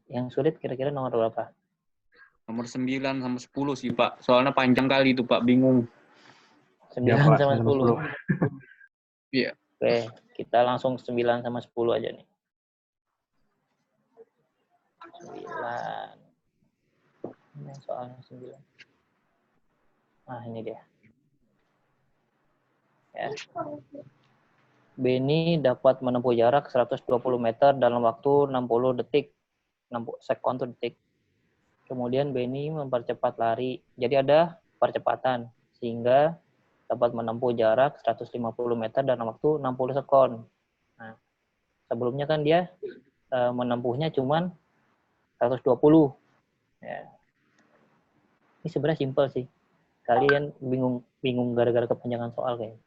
Yang sulit kira-kira nomor berapa? Nomor 9 sama 10 sih, Pak. Soalnya panjang kali itu, Pak. Bingung. 9 Ya, Pak, sama 10. Iya. Oke, kita langsung 9 sama 10 aja nih. 9. Ini soalnya 9. Nah, ini dia. Ya. Benny dapat menempuh jarak 120 meter dalam waktu 60 detik. 60 sekon tuh detik. Kemudian Benny mempercepat lari. Jadi ada percepatan sehingga dapat menempuh jarak 150 meter dalam waktu 60 sekon. Nah, sebelumnya kan dia menempuhnya cuman 120. Ya. Ini sebenarnya simpel sih. Kalian bingung gara-gara kepanjangan soal kayaknya.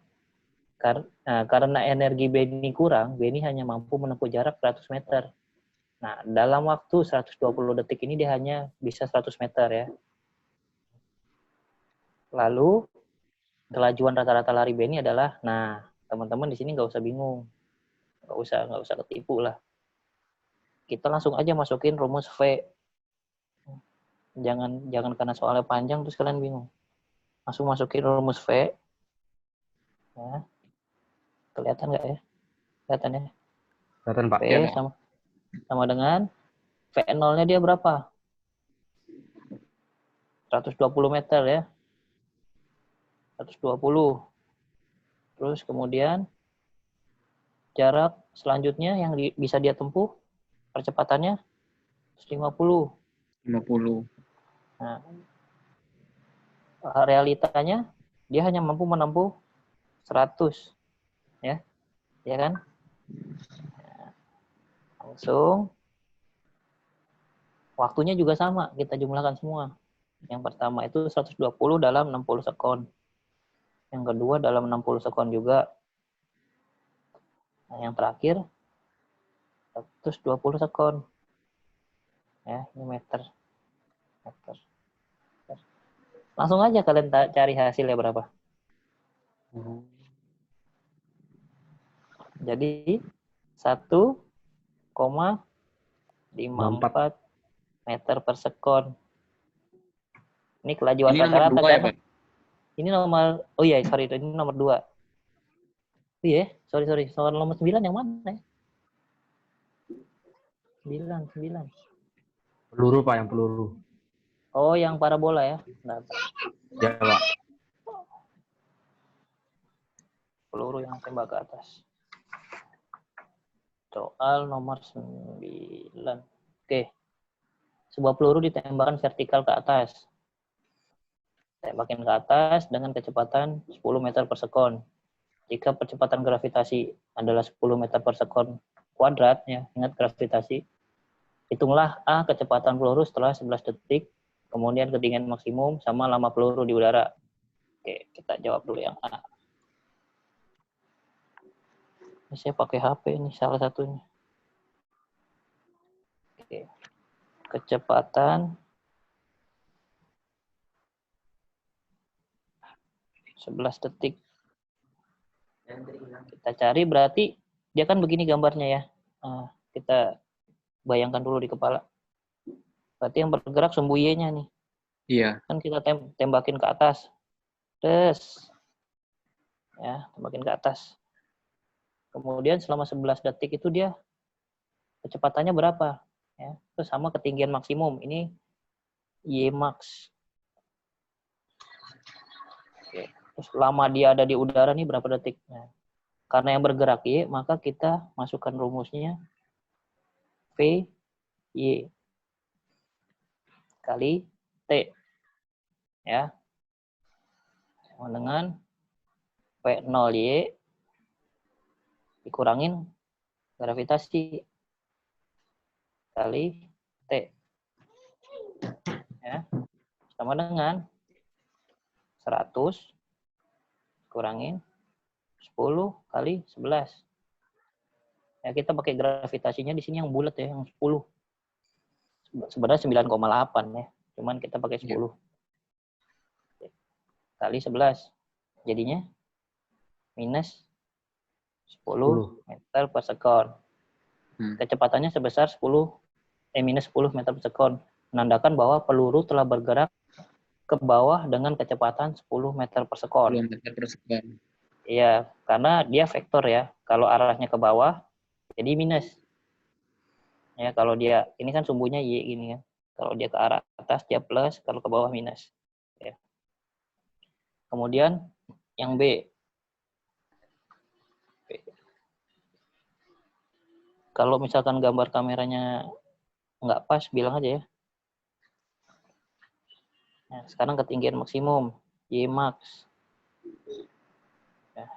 Karena energi Benny kurang, Benny hanya mampu menempuh jarak 100 meter. Nah, dalam waktu 120 detik ini dia hanya bisa 100 meter ya. Lalu, kelajuan rata-rata lari Benny adalah, nah, teman-teman di sini nggak usah bingung. Nggak usah ketipu lah. Kita langsung aja masukin rumus V. Jangan karena soalnya panjang terus kalian bingung. Langsung masukin rumus V. Ya. Kelihatan nggak ya? Kelihatan ya? Kelihatan, Pak. V sama dengan V0-nya dia berapa? 120 meter ya. 120. Terus kemudian jarak selanjutnya yang bisa dia tempuh, percepatannya 150. 50. Nah, realitanya dia hanya mampu menempuh 100. Ya. Ya kan? Langsung waktunya juga sama, kita jumlahkan semua. Yang pertama itu 120 dalam 60 sekon. Yang kedua dalam 60 sekon juga. Nah, yang terakhir 120 sekon. Ya, ini meter. Langsung aja kalian cari hasilnya berapa. Jadi 1,54 meter per sekon. Ini kelajuan Ini nomor rata-rata 2 ya, kan? Pak? Ini nomor, oh iya, sorry, ini nomor 2. Iya, sorry. Soal nomor 9 yang mana ya? 9. Peluru, Pak, yang peluru. Oh, yang parabola ya? Nah, Ya, Pak. peluru yang tembak ke atas. Soal nomor 9. Oke. Sebuah peluru ditembakkan vertikal ke atas. Tembakin ke atas dengan kecepatan 10 meter per sekon. Jika percepatan gravitasi adalah 10 meter per sekon kuadrat, ya, ingat gravitasi, hitunglah A kecepatan peluru setelah 11 detik, kemudian ketinggian maksimum sama lama peluru di udara. Oke, kita jawab dulu yang A. Ini saya pakai HP ini salah satunya. Oke. Kecepatan 11 detik. Kita cari berarti dia kan begini gambarnya ya. Kita bayangkan dulu di kepala. Berarti yang bergerak sumbu Y-nya nih. Iya. Kan kita tembakin ke atas. Terus ya, tembakin ke atas. Kemudian selama 11 detik itu dia kecepatannya berapa? Ya, terus sama ketinggian maksimum. Ini Y max. Oke. Terus lama dia ada di udara nih berapa detik? Nah, karena yang bergerak Y, maka kita masukkan rumusnya V Y kali T. Ya. Sama dengan V0Y dikurangin gravitasi kali T. Ya. Sama dengan 100 kurangin 10 kali 11. Ya, kita pakai gravitasinya di sini yang bulat ya, yang 10. Sebenarnya 9,8 ya. Cuman kita pakai 10. Kali 11. Jadinya minus 10 meter per sekon. Kecepatannya sebesar minus 10 meter per sekon, menandakan bahwa peluru telah bergerak ke bawah dengan kecepatan 10 meter per sekon. 10 meter per sekon. Iya, karena dia vektor ya. Kalau arahnya ke bawah, jadi minus. Ya, kalau dia, ini kan sumbunya Y gini kan. Kalau dia ke arah atas, dia plus. Kalau ke bawah, minus. Ya. Kemudian, yang B. Kalau misalkan gambar kameranya nggak pas, bilang aja ya. Nah, sekarang ketinggian maksimum, Y max. Ya.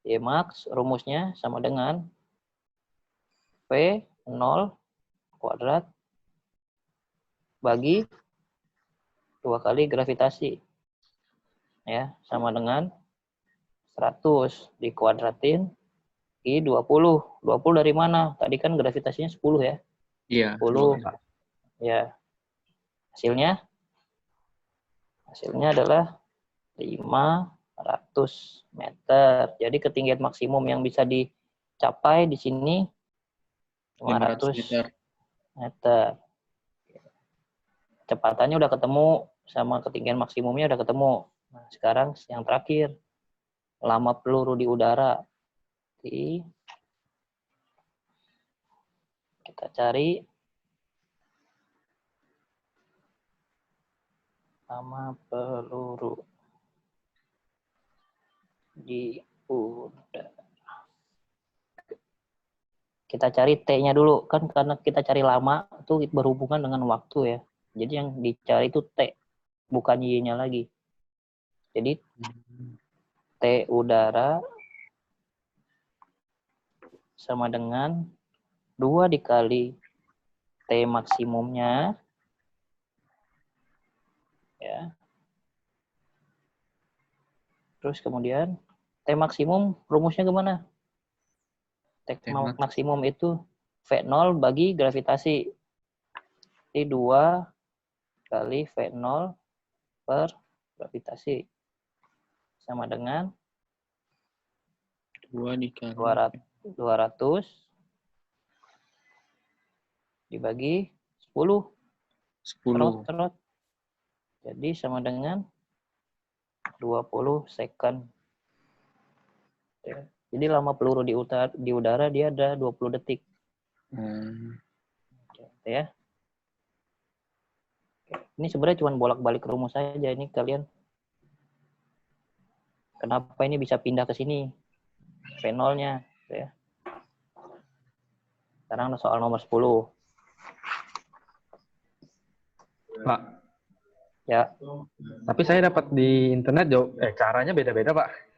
Y max, rumusnya sama dengan V0 kuadrat bagi 2 kali gravitasi. Ya, sama dengan 100 dikuadratin I 20. 20 dari mana? Tadi kan gravitasinya 10 ya. Iya. 10. Ya. Hasilnya adalah 500 meter. Jadi ketinggian maksimum yang bisa dicapai di sini 500 meter. Kecepatannya udah ketemu, sama ketinggian maksimumnya udah ketemu. Nah, sekarang yang terakhir, lama peluru di udara. Kita cari lama peluru di udara. Kita cari T-nya dulu, kan karena kita cari lama itu berhubungan dengan waktu ya. Jadi yang dicari itu T, bukan Y-nya lagi. Jadi T udara sama dengan 2 dikali T maksimumnya, ya. Terus kemudian T maksimum rumusnya gimana? T maksimum itu V0 bagi gravitasi. Jadi 2 kali V0 per gravitasi. Sama dengan 2 dikali 200 dibagi 10. 10. Terus. Jadi sama dengan 20 second. Ya. Jadi lama peluru di udara dia ada 20 detik. Ya. Ini sebenarnya cuma bolak-balik rumus saja. Ini kalian kenapa ini bisa pindah ke sini? V0-nya. Ya. Sekarang soal nomor 10. Pak. Ya. Tapi saya dapat di internet caranya beda-beda, Pak.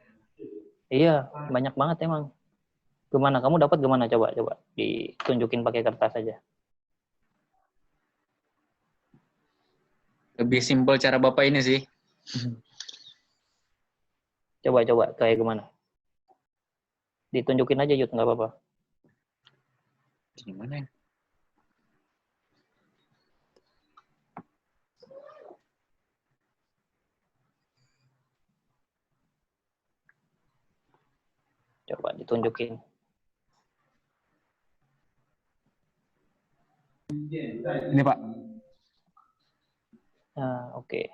Iya, banyak banget emang. Gimana? Kamu dapat gimana? Coba ditunjukin pakai kertas aja. Lebih simpel cara Bapak ini sih. Coba kayak gimana? Ditunjukin aja, Yud, nggak apa-apa. Gimana ya? Coba ditunjukin. Ini, Pak. Nah, oke.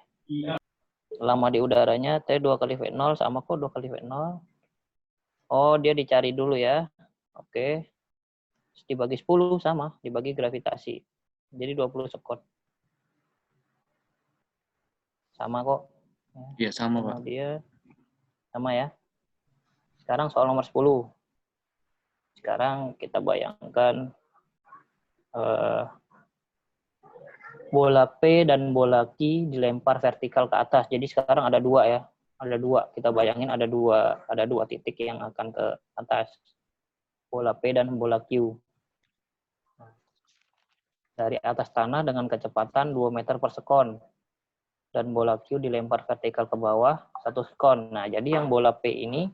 Lama di udaranya T 2 kali V0 sama kok 2 kali V0. Oh, dia dicari dulu ya. Oke. Terus dibagi 10 sama, dibagi gravitasi. Jadi 20 sekon. Sama kok. Iya, sama, Pak. Dia sama ya. Sekarang soal nomor 10. Sekarang kita bayangkan bola P dan bola Q dilempar vertikal ke atas. Jadi sekarang ada 2 ya. Ada 2. Kita bayangin ada dua titik yang akan ke atas. Bola P dan bola Q. Dari atas tanah dengan kecepatan 2 meter per sekon. Dan bola Q dilempar vertikal ke bawah 1 sekon. Nah, jadi yang bola P ini,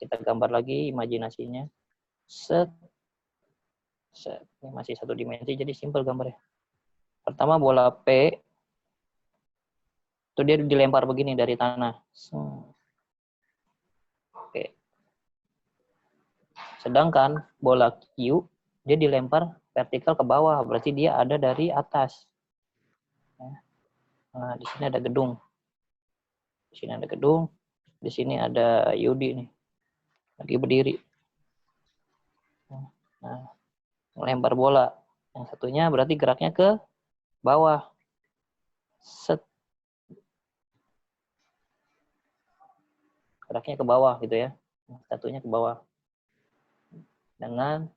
kita gambar lagi imajinasinya. Ini masih 1 dimensi, jadi simpel gambarnya. Pertama bola P, itu dia dilempar begini dari tanah. Oke. Sedangkan bola Q, dia dilempar vertikal ke bawah, berarti dia ada dari atas. Ya. Nah, di sini ada gedung. Di sini ada gedung. Di sini ada Yudi nih. Lagi berdiri. Nah, melempar bola. Yang satunya berarti geraknya ke bawah. Set. Geraknya ke bawah gitu ya. Satunya ke bawah. Dengan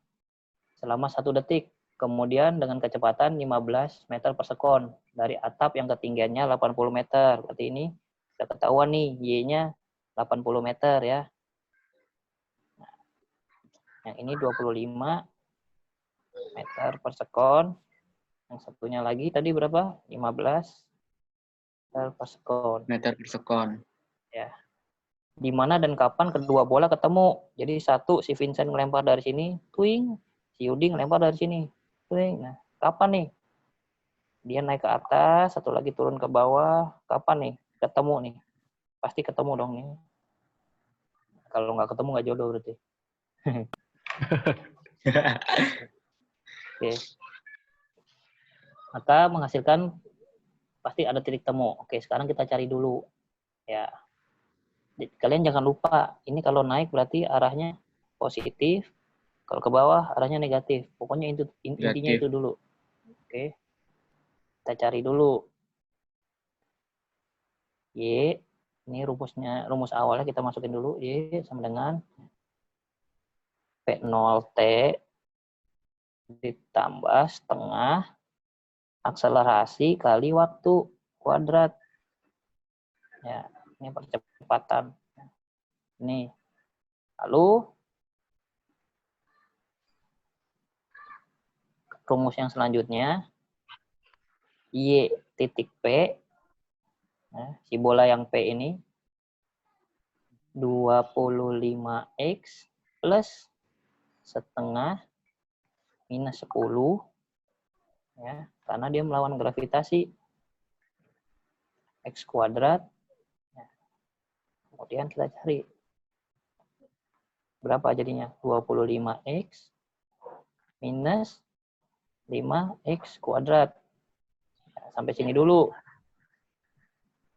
selama 1 detik. Kemudian dengan kecepatan 15 meter per sekon. Dari atap yang ketinggiannya 80 meter. Berarti ini udah ketahuan nih, Y-nya 80 meter ya. Nah, yang ini 25 meter per sekon. Yang satunya lagi tadi berapa? 15 meter per sekon. Meter per sekon. Ya. Di mana dan kapan kedua bola ketemu. Jadi satu, si Vincent ngelempar dari sini, twing. Si Yudi ngelempar dari sini, twing. Nah, kapan nih? Dia naik ke atas, satu lagi turun ke bawah. Kapan nih? Ketemu nih. Pasti ketemu dong nih. Kalau nggak ketemu nggak jodoh berarti. Oke. Maka menghasilkan pasti ada titik temu. Oke, sekarang kita cari dulu. Ya. Kalian jangan lupa, ini kalau naik berarti arahnya positif. Kalau ke bawah arahnya negatif. Pokoknya intinya itu dulu. Oke. Kita cari dulu. Y, ini rumus awalnya kita masukin dulu. Y sama dengan P0T ditambah setengah akselerasi kali waktu kuadrat. Ya, ini percepatan. Ini. Lalu rumus yang selanjutnya Y titik P, nah, si bola yang P ini 25X plus setengah minus 10, ya, karena dia melawan gravitasi, X kuadrat. Ya. Kemudian kita cari berapa jadinya, 25X minus 5X kuadrat. Sampai sini dulu.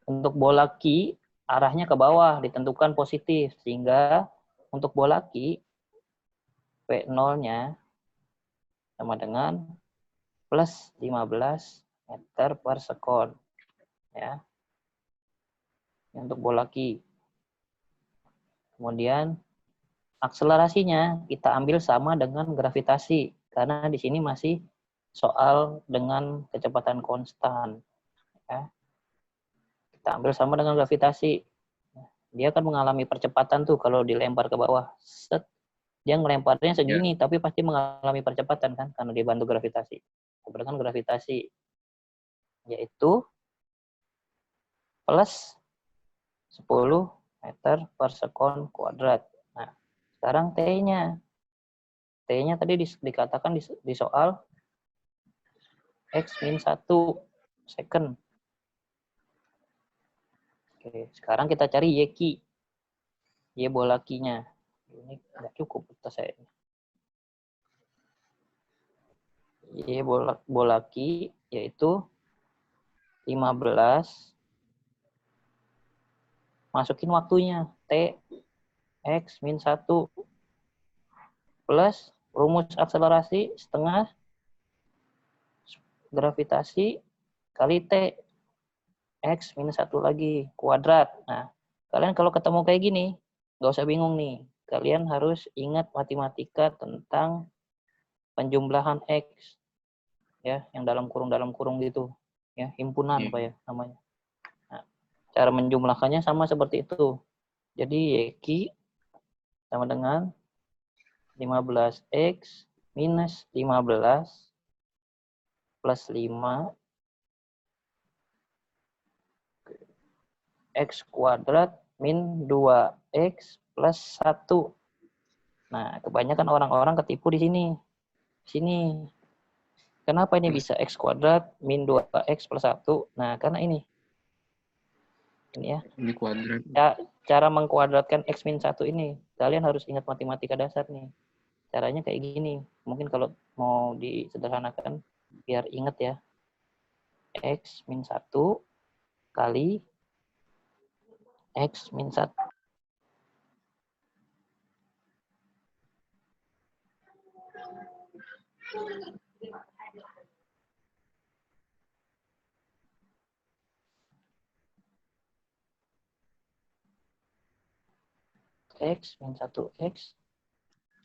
Untuk bola Q, arahnya ke bawah, ditentukan positif. Sehingga untuk bola Q, P0-nya sama dengan plus 15 meter per sekon. Ya. Untuk bola Q. Kemudian, akselerasinya kita ambil sama dengan gravitasi. Karena di sini masih soal dengan kecepatan konstan. Ya. Kita ambil sama dengan gravitasi. Dia akan mengalami percepatan tuh kalau dilempar ke bawah. Set. Dia ngelemparnya segini, tapi pasti mengalami percepatan kan, karena dia bantu gravitasi. Kemudian gravitasi yaitu plus 10 meter per sekon kuadrat. Nah, sekarang T-nya. T-nya tadi dikatakan di soal X min 1 second. Oke, sekarang kita cari Y Q. Y bola Q-nya. Ini nggak cukup kita saya. Y bola Q yaitu 15. Masukin waktunya. T X min 1 plus rumus akselerasi setengah gravitasi kali T X minus 1 lagi kuadrat. Nah, kalian kalau ketemu kayak gini, nggak usah bingung nih. Kalian harus ingat matematika tentang penjumlahan X. Ya, yang dalam kurung gitu. Ya, himpunan apa ya namanya. Nah, cara menjumlahkannya sama seperti itu. Jadi Y sama dengan 15X minus 15 plus 5 X kuadrat min 2X plus 1. Nah, kebanyakan orang-orang ketipu di sini. Sini. Kenapa ini bisa X kuadrat min 2X plus 1? Nah, karena ini. Ini ya. Ini kuadrat. Cara mengkuadratkan X min 1 ini. Kalian harus ingat matematika dasar nih. Caranya kayak gini. mungkin kalau mau disederhanakan biar ingat ya, X min 1 kali X min 1. X min 1X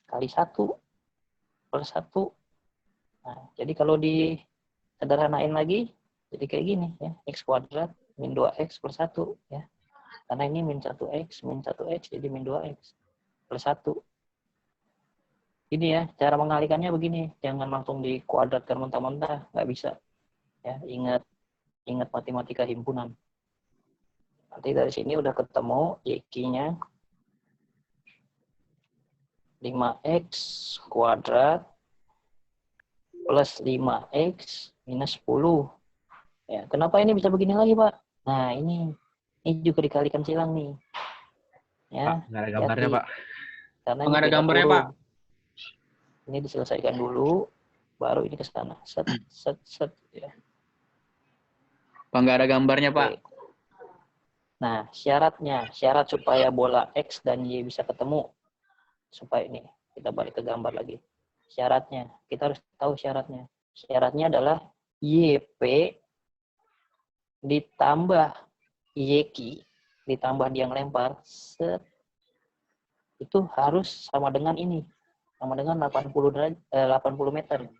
kali 1 plus 1. Nah, jadi kalau disederhanain lagi, jadi kayak gini ya, X kuadrat min 2X plus 1 ya. Karena ini min 1X, jadi min 2X plus 1. Ini ya, cara mengalikannya begini, jangan langsung dikuadratkan mentah-mentah, nggak bisa. Ya, ingat matematika himpunan. Nanti dari sini udah ketemu Y-nya 5X kuadrat plus 5X minus 10. Ya, kenapa ini bisa begini lagi, Pak? Nah, ini juga dikalikan silang nih. Ya, Pak, nggak ada gambarnya, hati-hati. Pak. Karena Nggak ada beda gambarnya, kurung. Pak. Ini diselesaikan dulu, baru ini ke sana. Set, set, set. Ya. Pak, nggak ada gambarnya, Pak. Oke. Nah, syarat supaya bola X dan Y bisa ketemu. Supaya ini, kita balik ke gambar lagi. Syaratnya, kita harus tahu syaratnya. Syaratnya adalah YP ditambah YQ, ditambah dia yang lempar, set, itu harus sama dengan ini. Sama dengan 80 meter.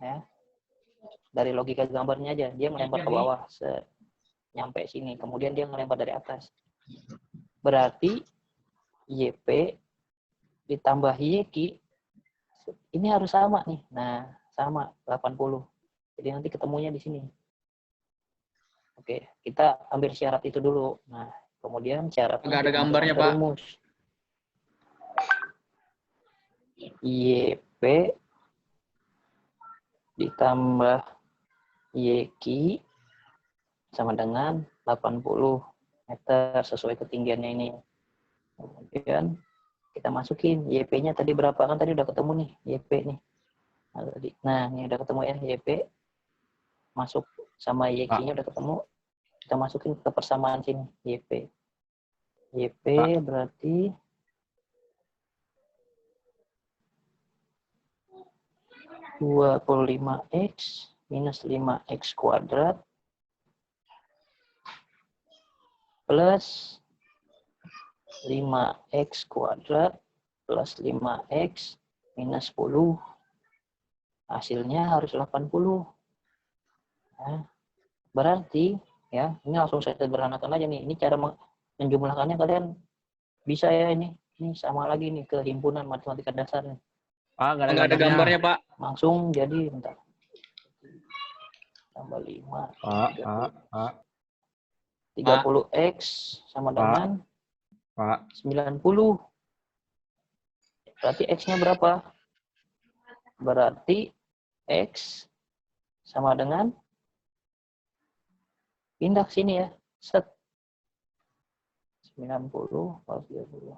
Ya. Dari logika gambarnya aja, dia melempar ke bawah, nyampe sini, kemudian dia melempar dari atas. Berarti YP ditambah YQ ini harus sama nih. Nah, sama 80. Jadi nanti ketemunya di sini. Oke, kita ambil syarat itu dulu. Nah, kemudian syaratnya Nggak ada gambarnya, pakai Pak. rumus. YP ditambah YQ sama dengan 80 meter sesuai ketinggiannya ini. Kemudian kita masukin YP-nya tadi berapa, kan tadi udah ketemu nih YP nih. Nah, ini udah ketemu ya YP. Masuk sama YQ-nya udah ketemu. Kita masukin ke persamaan sini YP. YP Pak. berarti 25X minus 5X kuadrat plus 5X kuadrat plus 5X minus 10. Hasilnya harus 80. Nah, berarti ya, ini langsung saya sederhanakan aja nih. Ini cara menjumlahkannya kalian bisa ya ini. Ini sama lagi nih ke himpunan matematika dasar nih. Pak, nggak ada Nggak ada gambarnya. gambarnya, Pak. Langsung jadi bentar. Tambah 5, Pak. 30X sama Pak. dengan Pak. 90. Berarti X-nya berapa? Berarti X sama dengan, pindah sini ya. Set. 90 plus 30.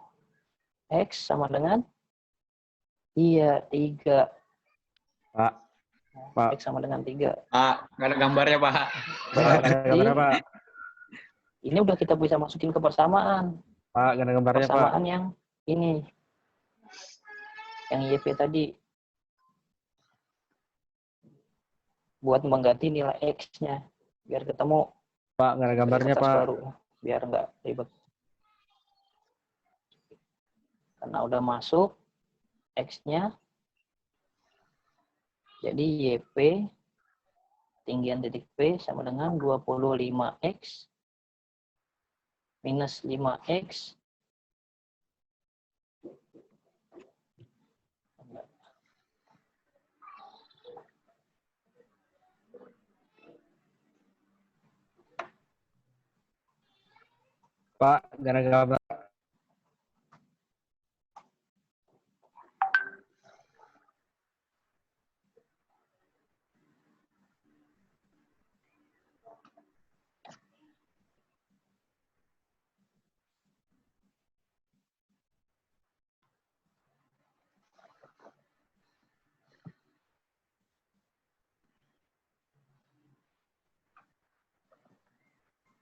X sama dengan, iya, 3. Pak. Pak. X sama dengan 3. Pak, nggak ada gambarnya, Pak. Pak, nggak ada Berarti gambarnya, Pak. ini udah kita bisa masukin ke persamaan. Pak, nggak ada gambarnya, Pak. Persamaan yang ini. Yang YP tadi. Buat mengganti nilai X-nya. Biar ketemu. Pak, nggak ada gambarnya, kertas Pak. baru. Biar nggak ribet. Karena udah masuk X-nya. Jadi YP tinggian titik P sama dengan 25X minus 5X Pak, nggak ada gambar.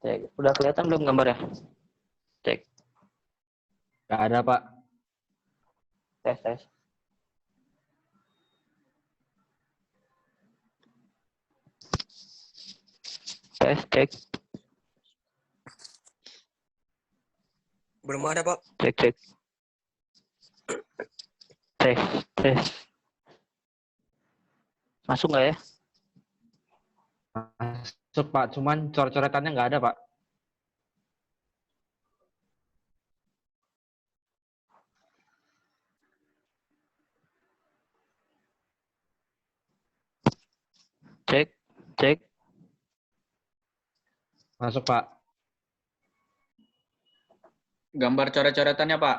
Cek. Udah kelihatan belum gambarnya? Cek. Nggak ada, Pak. Tes, tes. Tes, cek. Belum ada, Pak. Cek, cek. Tes, tes. Masuk nggak ya? Masuk, Pak. Cuman coret-coretannya nggak ada, Pak. Cek, cek. Masuk, Pak. Gambar coret-coretannya, Pak.